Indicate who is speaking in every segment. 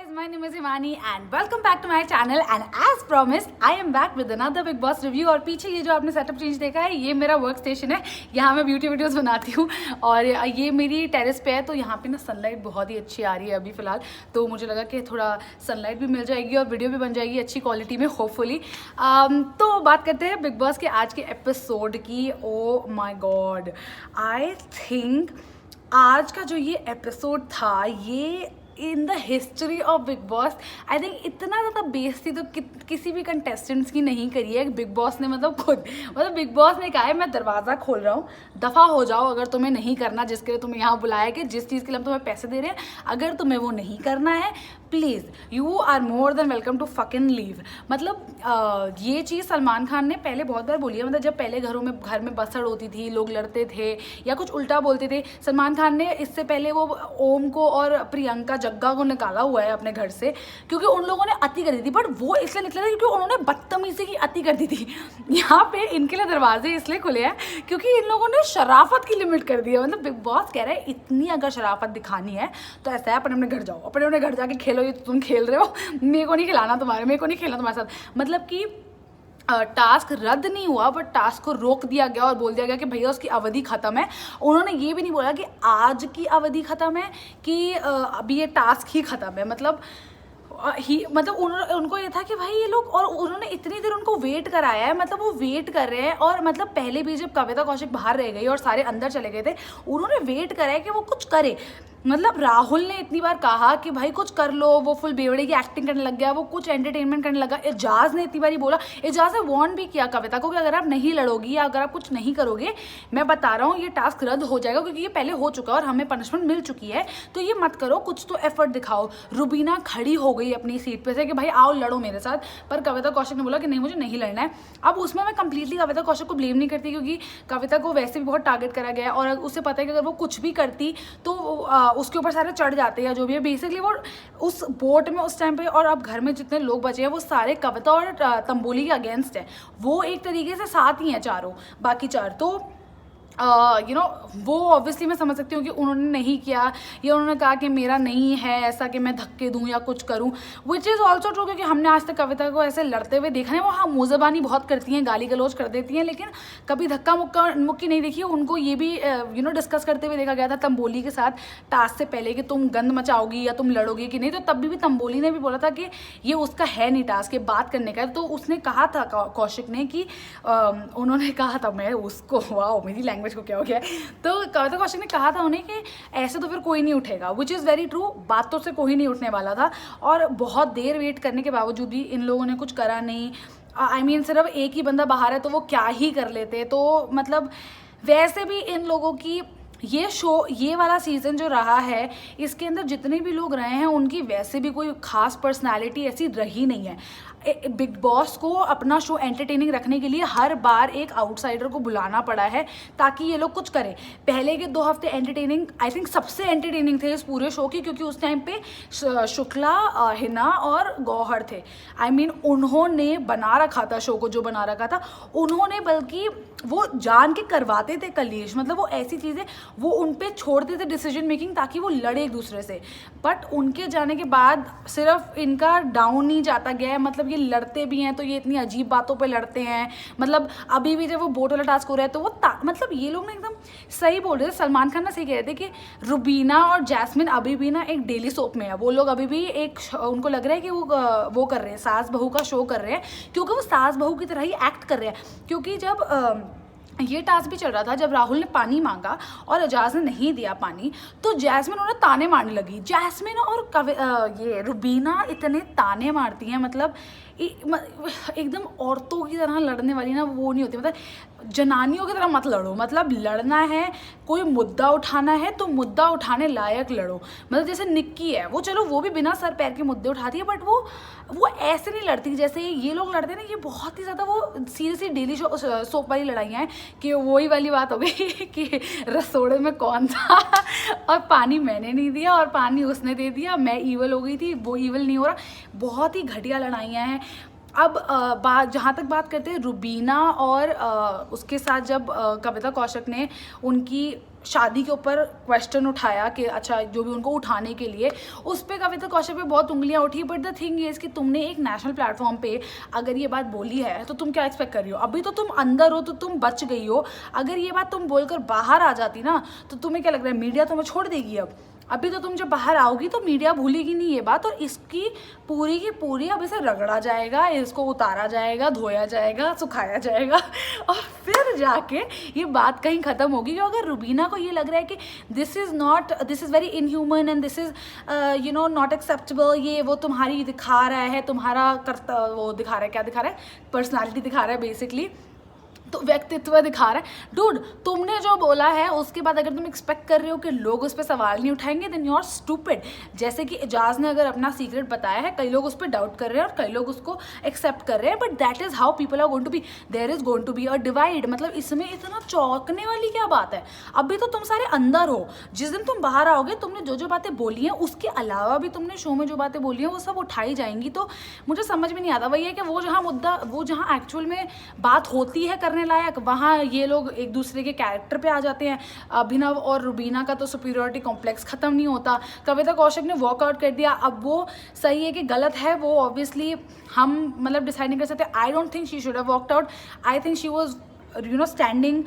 Speaker 1: guys, my name is Himani and welcome back to my channel and as promised I am back with another Big Boss review। और पीछे ये जो आपने setup change देखा है ये मेरा वर्क स्टेशन है, यहाँ मैं ब्यूटी वीडियोस बनाती हूँ और ये मेरी टेरेस पे है। तो यहाँ पे ना सनलाइट बहुत ही अच्छी आ रही है अभी फिलहाल, तो मुझे लगा कि थोड़ा सनलाइट भी मिल जाएगी और वीडियो भी बन जाएगी अच्छी क्वालिटी में होपफुली। तो बात करते हैं बिग बॉस के आज के एपिसोड की। ओ माई गॉड, आई थिंक आज का जो ये एपिसोड था ये in the history of big boss, I think इतना ज़्यादा बेइज्जती तो किसी भी कंटेस्टेंट्स की नहीं करी है बिग बॉस ने। मतलब बिग बॉस ने कहा है मैं दरवाज़ा खोल रहा हूँ, दफ़ा हो जाओ अगर तुम्हें नहीं करना जिसके लिए तुम्हें यहाँ बुलाया कि जिस चीज़ के लिए हम तुम्हें पैसे दे रहे हैं, अगर तुम्हें वो नहीं करना है please you are more than welcome to fucking leave. मतलब ये चीज़ सलमान खान ने पहले बहुत बार बोली है। मतलब जब पहले घर में बसड़ होती थी, लोग लड़ते थे या कुछ उल्टा बोलते थे, सलमान खान ने इससे पहले वो ओम को और प्रियंका जग्गा को निकाला हुआ है अपने घर से क्योंकि उन लोगों ने अति कर दी थी। बट वो इसलिए निकला था क्योंकि उन्होंने बदतमीजी की अति कर दी थी। यहाँ पे इनके लिए दरवाजे इसलिए खुले हैं क्योंकि इन लोगों ने शराफत की लिमिट कर दी है। मतलब बिग बॉस कह रहा है इतनी अगर शराफत दिखानी है तो ऐसा है अपने घर जाओ, अपने घर जाके खेलो। ये तुम खेल रहे हो, मेरे को नहीं खिलाना मेरे को नहीं खेलना तुम्हारे साथ। मतलब कि टास्क रद्द नहीं हुआ बट टास्क को रोक दिया गया और बोल दिया गया कि भैया उसकी अवधि ख़त्म है। उन्होंने ये भी नहीं बोला कि आज की अवधि ख़त्म है कि अभी ये टास्क ही ख़त्म है। मतलब उनको ये था कि भाई ये लोग, और उन्होंने इतनी देर उनको वेट कराया है। मतलब वो वेट कर रहे हैं और मतलब पहले भी जब कविता कौशिक बाहर रह गई और सारे अंदर चले गए थे, उन्होंने वेट कराया कि वो कुछ करे। मतलब राहुल ने इतनी बार कहा कि भाई कुछ कर लो, वो फुल बेवड़े की एक्टिंग करने लग गया, वो कुछ एंटरटेनमेंट करने लगा। एजाज ने इतनी बारी बोला, एजाज ने वार्न भी किया कविता को कि अगर आप नहीं लड़ोगी या अगर आप कुछ नहीं करोगे, मैं बता रहा हूँ ये टास्क रद्द हो जाएगा क्योंकि ये पहले हो चुका है और हमें पनिशमेंट मिल चुकी है, तो ये मत करो, कुछ तो एफर्ट दिखाओ। रुबीना खड़ी हो गई अपनी सीट पे से कि भाई आओ लड़ो मेरे साथ, पर कविता कौशिक ने बोला कि नहीं मुझे नहीं लड़ना है। अब उसमें मैं कंप्लीटली कविता कौशिक को ब्लेम नहीं करती क्योंकि कविता को वैसे भी बहुत टारगेट करा गया है और उसे पता है कि अगर वो कुछ भी करती तो उसके ऊपर सारे चढ़ जाते हैं। जो भी है बेसिकली वो उस बोट में उस टाइम पे, और अब घर में जितने लोग बचे हैं वो सारे कविता और तंबोली के अगेंस्ट है। वो एक तरीके से साथ ही हैं चारों, बाकी चार तो वो ऑब्वियसली मैं समझ सकती हूँ कि उन्होंने नहीं किया या उन्होंने कहा कि मेरा नहीं है ऐसा कि मैं धक्के दूँ या कुछ करूँ, विच इज़ ऑल्सो ट्रू क्योंकि हमने आज तक कविता को ऐसे लड़ते हुए देखा है। वो हाँ मुज़बानी बहुत करती हैं, गाली गलौज कर देती हैं, लेकिन कभी धक्का मुक्की नहीं देखी। उनको ये भी डिस्कस करते हुए देखा गया था तंबोली के साथ टास्क से पहले कि तुम गंद मचाओगी या तुम लड़ोगी कि नहीं, तो तब भी तंबोली ने भी बोला था कि ये उसका है नहीं टास्क, ये बात करने का। तो उसने कहा था कौशिक ने कि उन्होंने कहा था, मैं उसको वाओ मेरी लैंग्वेज को क्या हो गया, तो कविता कौशिक ने कहा था उन्हें कि ऐसे तो फिर कोई नहीं उठेगा, विच इज़ वेरी ट्रू। बातों से कोई नहीं उठने वाला था और बहुत देर वेट करने के बावजूद भी इन लोगों ने कुछ करा नहीं। आई मीन सिर्फ एक ही बंदा बाहर है तो वो क्या ही कर लेते। तो मतलब वैसे भी इन लोगों की ये शो, ये वाला सीज़न जो रहा है, इसके अंदर जितने भी लोग रहे हैं उनकी वैसे भी कोई खास पर्सनालिटी ऐसी रही नहीं है। बिग बॉस को अपना शो एंटरटेनिंग रखने के लिए हर बार एक आउटसाइडर को बुलाना पड़ा है ताकि ये लोग कुछ करें। पहले के 2 हफ्ते एंटरटेनिंग, आई थिंक सबसे एंटरटेनिंग थे इस पूरे शो की क्योंकि उस टाइम पे शुक्ला, हिना और गौहर थे। आई मीन उन्होंने बना रखा था शो को, जो बना रखा था उन्होंने, बल्कि वो जान के करवाते थे कलेश। मतलब वो ऐसी चीज़ें वो उन पे छोड़ते थे डिसीजन मेकिंग ताकि वो लड़े एक दूसरे से। बट उनके जाने के बाद सिर्फ इनका डाउन नहीं जाता गया है। मतलब ये लड़ते भी हैं तो ये इतनी अजीब बातों पे लड़ते हैं। मतलब अभी भी जब वो बोट वाला टास्क हो रहा है तो वो मतलब ये लोग ना एकदम सही बोल रहे थे। सलमान खान ना सही कह रहे थे कि रुबीना और जैस्मिन अभी भी ना एक डेली सोप में है। वो लोग अभी भी एक, उनको लग रहा है कि वो कर रहे हैं, सास बहू का शो कर रहे हैं क्योंकि वो सास बहू की तरह ही एक्ट कर रहे हैं। क्योंकि जब ये टास्क भी चल रहा था, जब राहुल ने पानी मांगा और एजाज ने नहीं दिया पानी, तो जैस्मिन उन्हें ताने मारने लगी। जैस्मिन और ये रुबीना इतने ताने मारती हैं, मतलब एकदम औरतों की तरह लड़ने वाली ना वो नहीं होती। मतलब जनानियों की तरह मत लड़ो। मतलब लड़ना है, कोई मुद्दा उठाना है तो मुद्दा उठाने लायक लड़ो। मतलब जैसे निक्की है, वो चलो वो भी बिना सर पैर के मुद्दे उठाती है, बट वो ऐसे नहीं लड़ती जैसे ये लोग लड़ते हैं ना। ये बहुत ही ज़्यादा वो सीरियसली डेली सोप वाली लड़ाइयाँ हैं कि वही वाली बात हो गई कि रसोड़े में कौन था और पानी मैंने नहीं दिया और पानी उसने दे दिया, मैं ईवल हो गई थी, वो ईवल नहीं हो रहा। बहुत ही घटिया लड़ाइयाँ हैं। अब जहाँ तक बात करते हैं रुबीना और उसके साथ जब कविता कौशिक ने उनकी शादी के ऊपर क्वेश्चन उठाया कि अच्छा जो भी उनको उठाने के लिए, उस पर कविता कौशिक पे बहुत उंगलियां उठी। बट द थिंग इज कि तुमने एक नेशनल प्लेटफॉर्म पे अगर ये बात बोली है तो तुम क्या एक्सपेक्ट कर रही हो? अभी तो तुम अंदर हो तो तुम बच गई हो, अगर ये बात तुम बोलकर बाहर आ जाती ना तो तुम्हें क्या लग रहा है मीडिया तुम्हें छोड़ देगी? अब अभी तो तुम जब बाहर आओगी तो मीडिया भूलेगी नहीं ये बात, और इसकी पूरी की पूरी अब इसे रगड़ा जाएगा, इसको उतारा जाएगा, धोया जाएगा, सुखाया जाएगा और फिर जाके ये बात कहीं ख़त्म होगी। क्योंकि अगर रुबीना को ये लग रहा है कि this is very inhuman and this is you know not acceptable, ये वो तुम्हारी दिखा रहा है, तुम्हारा वो दिखा रहा है, क्या दिखा रहा है, पर्सनैलिटी दिखा रहा है बेसिकली, तो व्यक्तित्व दिखा रहा है। डूड, तुमने जो बोला है उसके बाद अगर तुम एक्सपेक्ट कर रहे हो कि लोग उस पर सवाल नहीं उठाएंगे, देन यू आर स्टूपिड। जैसे कि एजाज ने अगर अपना सीक्रेट बताया है, कई लोग उस पर डाउट कर रहे हैं और कई लोग उसको एक्सेप्ट कर रहे हैं, but that is how people are going to be, there is going to be a divide. मतलब इसमें इतना चौंकने वाली क्या बात है? अभी तो तुम सारे अंदर हो, जिस दिन तुम बाहर आओगे तुमने जो जो बातें बोली हैं उसके अलावा भी तुमने शो में जो बातें बोली हैं वो सब उठाई जाएंगी। तो मुझे समझ में नहीं आता वही है कि वो जहाँ मुद्दा, वो जहाँ एक्चुअल में बात होती है करने लायक, वहाँ ये लोग एक दूसरे के कैरेक्टर पे आ जाते हैं। अभिनव और रुबीना का तो सुपीरियरिटी कॉम्प्लेक्स ख़त्म नहीं होता। कविता कौशिक ने वॉकआउट कर दिया, अब वो सही है कि गलत है वो ऑब्वियसली हम मतलब डिसाइड नहीं कर सकते। I don't think she should have walked out, I think she was you know standing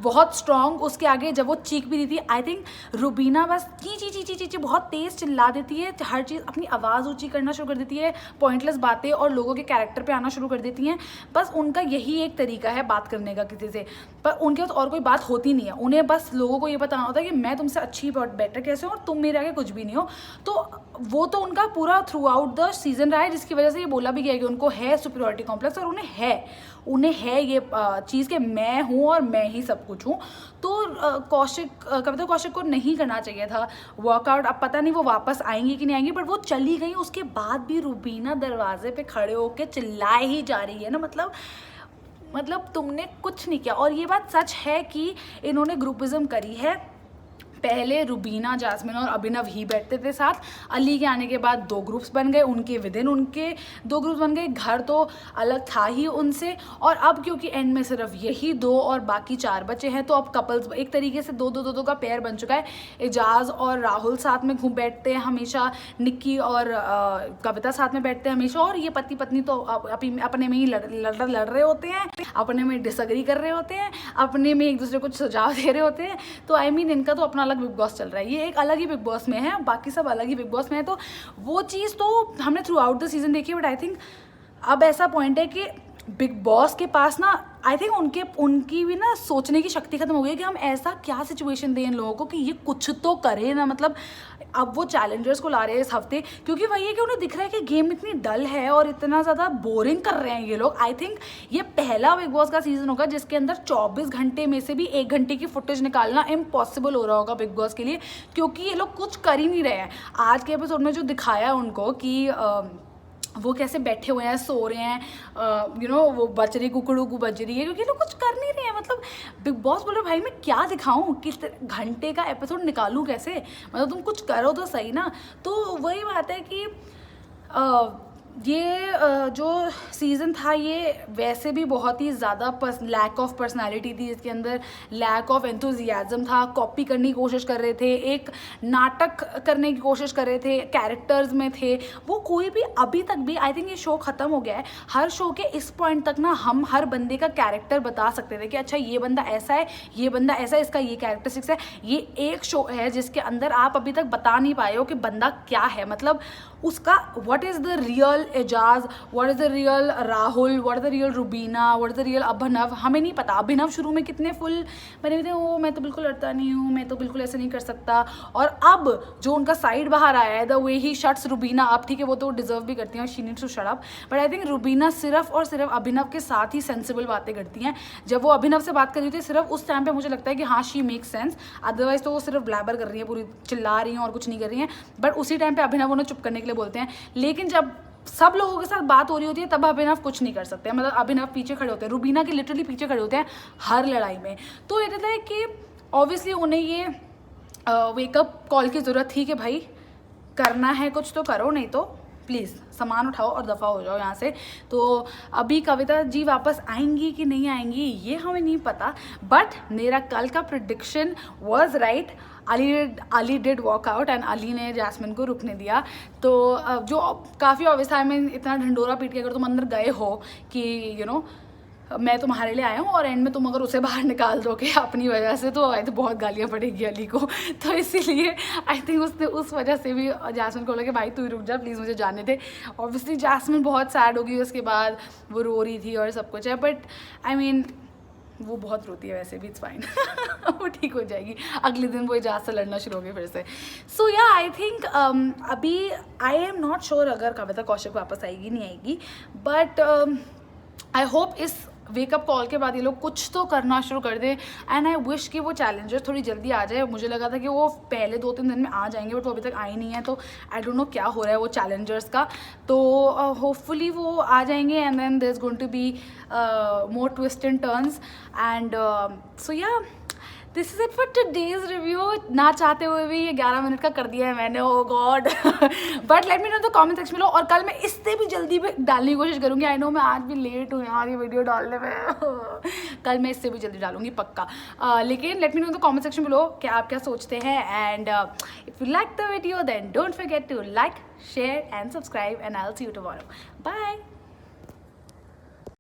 Speaker 1: बहुत स्ट्रॉन्ग। उसके आगे जब वो चीख भी दी थी, आई थिंक रुबीना बस ची ची ची ची ची ची बहुत तेज़ चिल्ला देती है, हर चीज़ अपनी आवाज़ ऊंची करना शुरू कर देती है, पॉइंटलेस बातें और लोगों के कैरेक्टर पे आना शुरू कर देती हैं। बस उनका यही एक तरीका है बात करने का किसी से, पर उनके पास और कोई बात होती नहीं है। उन्हें बस लोगों को ये बताना होता है कि मैं तुमसे अच्छी बेटर कैसे हूँ और तुम मेरे आगे कुछ भी नहीं हो। तो वो तो उनका पूरा थ्रू आउट द सीजन रहा है, जिसकी वजह से ये बोला भी गया कि उनको है सुपीरियरिटी कॉम्प्लेक्स, और उन्हें है ये चीज़ कि मैं हूँ और मैं ही सब कुछ हूँ। तो कविता कौशिक को नहीं करना चाहिए था वर्कआउट। अब पता नहीं वो वापस आएंगी कि नहीं आएंगी, बट वो चली गई, उसके बाद भी रुबीना दरवाजे पे खड़े होके चिल्लाए ही जा रही है ना। मतलब तुमने कुछ नहीं किया। और ये बात सच है कि इन्होंने ग्रुपिज्म करी है। पहले रुबीना, जास्मिन और अभिनव ही बैठते थे साथ, अली के आने के बाद 2 ग्रुप्स बन गए, उनके विदिन उनके 2 ग्रुप्स बन गए, घर तो अलग था ही उनसे। और अब क्योंकि एंड में सिर्फ यही 2 और बाकी 4 बचे हैं, तो अब कपल्स एक तरीके से 2-2-2 का पेयर बन चुका है। एजाज और राहुल साथ में घूम बैठते हैं हमेशा, निक्की और कविता साथ में बैठते हैं हमेशा, और ये पति पत्नी तो अपने में ही लड़ रहे होते हैं, अपने में डिसएग्री कर रहे होते हैं, अपने में एक दूसरे को सुझाव दे रहे होते हैं। तो आई मीन इनका तो अपना अलग बिग बॉस चल रहा है, ये एक अलग ही बिग बॉस में है, बाकी सब अलग ही बिग बॉस में है। तो वो चीज़ तो हमने थ्रू आउट द सीजन देखी, बट आई थिंक अब ऐसा पॉइंट है कि बिग बॉस के पास ना, आई थिंक उनकी भी ना सोचने की शक्ति खत्म हो गई है कि हम ऐसा क्या सिचुएशन दें इन लोगों को कि ये कुछ तो करे ना। मतलब अब वो चैलेंजर्स को ला रहे हैं इस हफ्ते, क्योंकि वही है कि उन्हें दिख रहा है कि गेम इतनी डल है और इतना ज़्यादा बोरिंग कर रहे हैं ये लोग। आई थिंक ये पहला बिग बॉस का सीजन होगा जिसके अंदर 24 घंटे में से भी 1 घंटे की फुटेज निकालना इम्पॉसिबल हो रहा होगा बिग बॉस के लिए, क्योंकि ये लोग कुछ कर ही नहीं रहे हैं। आज के एपिसोड में जो दिखाया उनको कि वो कैसे बैठे हुए हैं, सो रहे हैं, यू नो वो बच रही, कुकड़ू को बज रही है, क्योंकि लोग कुछ कर नहीं रहे हैं। मतलब बिग बॉस बोल रहे भाई मैं क्या दिखाऊं, किस घंटे का एपिसोड निकालूं कैसे, मतलब तुम कुछ करो तो सही ना। तो वही बात है कि ये जो सीज़न था ये वैसे भी बहुत ही ज़्यादा लैक ऑफ पर्सनालिटी थी इसके अंदर, लैक ऑफ एंथुजियाज्म था, कॉपी करने की कोशिश कर रहे थे, एक नाटक करने की कोशिश कर रहे थे, कैरेक्टर्स में थे वो कोई भी। अभी तक भी आई थिंक ये शो ख़त्म हो गया है, हर शो के इस पॉइंट तक ना हम हर बंदे का कैरेक्टर बता सकते थे कि अच्छा ये बंदा ऐसा है, ये बंदा ऐसा है, इसका ये कैरेक्टरिस्टिक्स है। ये एक शो है जिसके अंदर आप अभी तक बता नहीं पाए हो कि बंदा क्या है, मतलब उसका what is the real Ejaz, what is the real Rahul, what is the real Rubina, what is the real Abhinav, हमें नहीं पता। अभिनव शुरू में कितने फुल बने हुए थे, वो मैं तो बिल्कुल लड़ता नहीं हूँ, मैं तो बिल्कुल ऐसे नहीं कर सकता। और अब जो उनका साइड बाहर आया है, the way he shuts Rubina up, ठीक है वो तो डिजर्व भी करती हैं, she needs to shut up, but I think Rubina सिर्फ और सिर्फ अभिनव के साथ ही सेंसिबल बातें करती हैं। जब वो अभिनव से बात कर रही थी सिर्फ उस टाइम पे मुझे लगता है कि हाँ शी मेक सेंस, अदरवाइज तो वो सिर्फ ब्लैबर कर रही है, पूरी चिल्ला रही हैं और कुछ नहीं कर रही हैं। बट उसी टाइम पे अभिनव उन्हें चुप करने के लिए बोलते हैं, लेकिन जब सब लोगों के साथ बात हो रही होती है तब अभिनव कुछ नहीं कर सकते, मतलब अभिनव पीछे खड़े होते हैं, रुबीना के लिटरली पीछे खड़े होते हैं हर लड़ाई में। तो ये कहता है कि ऑब्वियसली उन्हें ये वेकअप कॉल की ज़रूरत थी कि भाई करना है कुछ तो करो, नहीं तो प्लीज़ सामान उठाओ और दफ़ा हो जाओ यहाँ से। तो अभी कविता जी वापस आएंगी कि नहीं आएंगी ये हमें नहीं पता, बट मेरा कल का prediction was right. Ali did walk out and Ali ने जैस्मिन को रुकने दिया। तो जो काफ़ी ऑब्वियस था, में इतना ढंडोरा पीट के अगर तुम अंदर गए हो कि यू नो मैं तुम्हारे लिए आया हूँ और एंड में तुम अगर उसे बाहर निकाल दोगे अपनी वजह से, तो आई तो बहुत गालियाँ पड़ेगी अली को। तो इसीलिए आई थिंक उसने उस वजह से भी जैस्मिन को बोला कि भाई तू रुक जा प्लीज़, मुझे जाने दे। ऑब्वियसली जैस्मिन बहुत सैड होगी, उसके बाद वो रो रही थी और सब कुछ है, बट आई मीन वो बहुत रोती है वैसे भी, इट्स फाइन। वो ठीक हो जाएगी, अगले दिन वो एजाज से लड़ना शुरू होगी फिर से। सो या आई थिंक अभी आई एम नॉट श्योर अगर कविता कौशिक वापस आएगी नहीं आएगी, बट आई होप इस वेकअप कॉल के बाद ये लोग कुछ तो करना शुरू कर दें। एंड आई विश कि वो चैलेंजर थोड़ी जल्दी आ जाए। मुझे लगा था कि वो पहले 2-3 दिन में आ जाएंगे, बट वो अभी तक आए नहीं है, तो आई डोंट नो क्या हो रहा है वो चैलेंजर्स का। तो होपफुली वो आ जाएंगे and then there is going to be more twist and turns and so yeah this is it for today's review. ना चाहते हुए भी ये 11 मिनट का कर दिया है मैंने, oh god. But let me know the comment section में। और कल मैं इससे भी जल्दी में डालने की कोशिश करूँगी। आई नो मैं आज भी लेट हूँ यार ये वीडियो डालने में। कल मैं इससे भी जल्दी डालूंगी पक्का। लेकिन let me know the comment section below कि आप क्या सोचते हैं। And if you like the video then don't forget to like, share and subscribe and I will see you tomorrow. Bye.